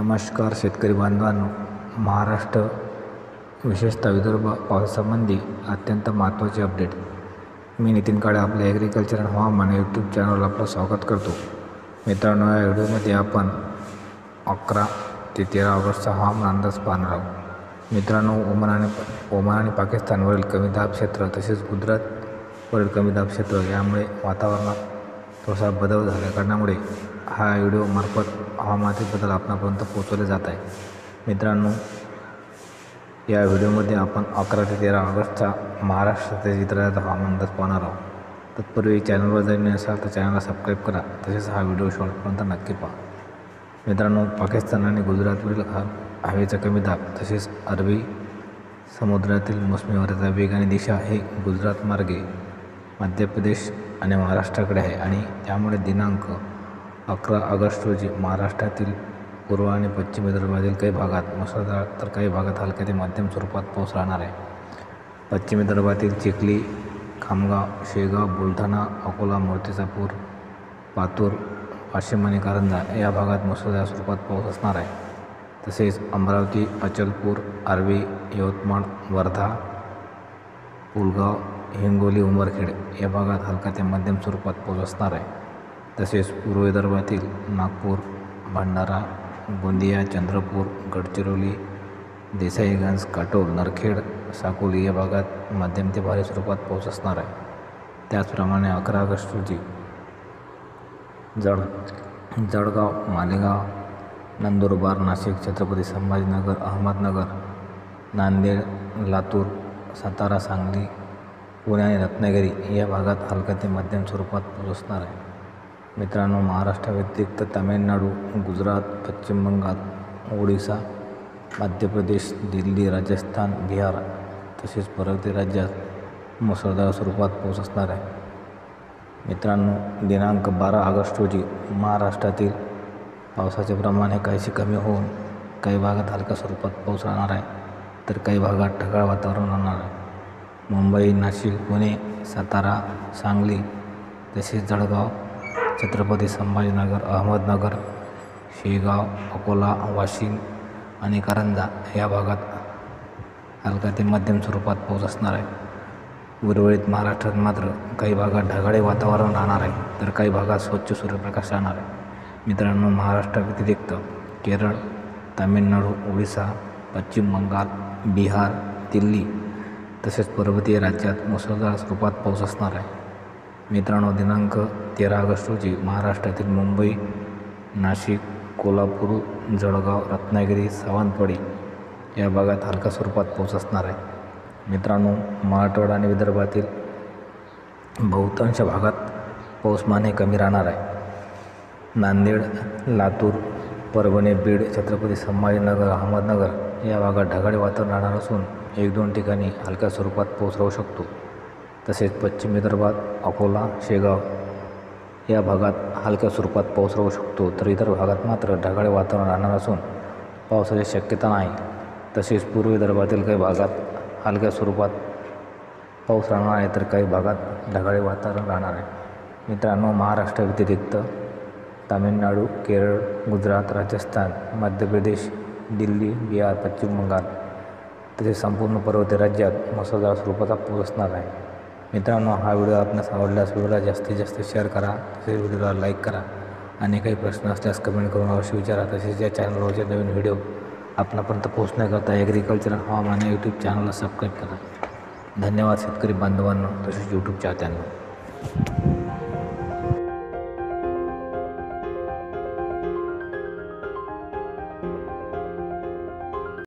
नमस्कार शेतकरी बांधवांनो, महाराष्ट्र विशेषतः विदर्भ पावसासंबंधी अत्यंत महत्त्वाचे अपडेट. मी नितीन काळे आपल्या ॲग्रिकल्चर आणि हवामान यूट्यूब चॅनलवर आपलं स्वागत करतो. मित्रांनो, या व्हिडिओमध्ये आपण 11 ते 13 ऑगस्टचा हवामान अंदाज पाहणार आहोत. मित्रांनो, ओमान आणि पाकिस्तानवरील कमी दाब क्षेत्र तसेच गुजरातवरील कमी दाब क्षेत्र यामुळे वातावरणात थोडासा बदल झाल्या कारणामुळे हा व्हिडिओ मार्फत हवामानातील बदल आपणापर्यंत पोहोचवले जात आहे. मित्रांनो, या व्हिडिओमध्ये आपण 11 ते 13 ऑगस्टचा महाराष्ट्रातील इतरांचा हवामान अंदाज पाहणार आहोत. तत्पूर्वी चॅनलवर जर नसाल तर चॅनलला सबस्क्राईब करा, तसेच हा व्हिडिओ शेवटपर्यंत नक्की पहा. मित्रांनो, पाकिस्तान आणि गुजरातवरील हवेचा कमी दाब तसेच अरबी समुद्रातील मोसमी वाऱ्याचा वेग आणि दिशा हे गुजरात मार्गे मध्य प्रदेश आणि महाराष्ट्राकडे आहे आणि त्यामुळे दिनांक 11 ऑगस्ट रोजी महाराष्ट्रातील पूर्व आणि पश्चिम विदर्भातील काही भागात मुसळधार तर काही भागात हलक्या ते मध्यम स्वरूपात पाऊस राहणार आहे. पश्चिम विदर्भातील चिखली, खामगाव, शेगाव, बुलढाणा, अकोला, मूर्तिजापूर, पातूर, वाशिम आणि कारंजा या भागात मुसळधार स्वरूपात पाऊस असणार आहे. तसेच अमरावती, अचलपूर, आर्वी, यवतमाळ, वर्धा, पुलगाव, हिंगोली, उमरखेड या भागात हलका ते मध्यम स्वरूपात पाऊस असणार आहे. तसेच पूर्व विदर्भातील नागपूर, भंडारा, गोंदिया, चंद्रपूर, गडचिरोली, देसाईगंज, काटोल, नरखेड, साकोली या भागात मध्यम ते भारी स्वरूपात पाऊस असणार आहे. त्याचप्रमाणे 11 ऑगस्ट रोजी जळगाव, मालेगाव, नंदुरबार, नाशिक, छत्रपती संभाजीनगर, अहमदनगर, नांदेड, लातूर, सातारा, सांगली, पुणे आणि रत्नागिरी या भागात हलका ते मध्यम स्वरूपात पाऊस असणार आहे. मित्रांनो, महाराष्ट्राव्यतिरिक्त तामिळनाडू, गुजरात, पश्चिम बंगाल, ओडिसा, मध्य प्रदेश, दिल्ली, राजस्थान, बिहार तसेच पर्वतीय राज्यात मुसळधार स्वरूपात पाऊस असणार आहे. मित्रांनो, दिनांक 12 ऑगस्ट रोजी महाराष्ट्रातील पावसाचे प्रमाण हे काहीसे कमी होऊन काही भागात हलक्या स्वरूपात पाऊस राहणार आहे, तर काही भागात ढगाळ वातावरण राहणार आहे. मुंबई, नाशिक, पुणे, सातारा, सांगली तसेच जळगाव, छत्रपती संभाजीनगर, अहमदनगर, शेगाव, अकोला, वाशिम आणि कारंजा या भागात हलका ते मध्यम स्वरूपात पाऊस असणार आहे. उर्वरित महाराष्ट्रात मात्र काही भागात ढगाळे वातावरण राहणार आहे, तर काही भागात स्वच्छ सूर्यप्रकाश राहणार आहे. मित्रांनो, महाराष्ट्राव्यतिरिक्त केरळ, तामिळनाडू, ओडिसा, पश्चिम बंगाल, बिहार, दिल्ली तसेच पर्वतीय राज्यात मुसळधार स्वरूपात पाऊस असणार आहे. मित्रांनो, दिनांक 13 ऑगस्ट रोजी महाराष्ट्रातील मुंबई, नाशिक, कोल्हापूर, जळगाव, रत्नागिरी, सावंतवाडी या भागात हलका स्वरूपात पाऊस असणार आहे. मित्रांनो, मराठवाडा आणि विदर्भातील बहुतांश भागात पाऊसमान हे कमी राहणार आहे. नांदेड, लातूर, परभणी, बीड, छत्रपती संभाजीनगर, अहमदनगर या भागात ढगाळ वातावरण राहणार असून 1-2 ठिकाणी हलक्या स्वरूपात पाऊस राहू शकतो. तसेच पश्चिम विदर्भात अकोला, शेगाव या भागात हलक्या स्वरूपात पाऊस राहू शकतो, तर इतर भागात मात्र ढगाळ वातावरण राहणार असून पावसाची शक्यता नाही. तसेच पूर्व विदर्भातील काही भागात हलक्या स्वरूपात पाऊस राहणार आहे, तर काही भागात ढगाळ वातावरण राहणार आहे. मित्रांनो, महाराष्ट्राव्यतिरिक्त तामिळनाडू, केरळ, गुजरात, राजस्थान, मध्य प्रदेश, दिल्ली, बिहार, पश्चिम बंगाल तसेच संपूर्ण पर्वतीय राज्यात मुसळधार स्वरूपाचा पाऊस असणार आहे. मित्रांनो, हा व्हिडिओ आपणास आवडल्यास व्हिडिओला जास्तीत जास्त शेअर करा, तसेच व्हिडिओला लाईक करा आणि काही प्रश्न असल्यास कमेंट करून अवश्य विचारा. तसेच या चॅनलवरचे नवीन व्हिडिओ आपणापर्यंत पोहोचण्याकरता ॲग्रिकल्चर हवामान यूट्यूब चॅनलला सबस्क्राईब करा. धन्यवाद शेतकरी बांधवांनो, तसेच यूट्यूब चाहत्यांनो.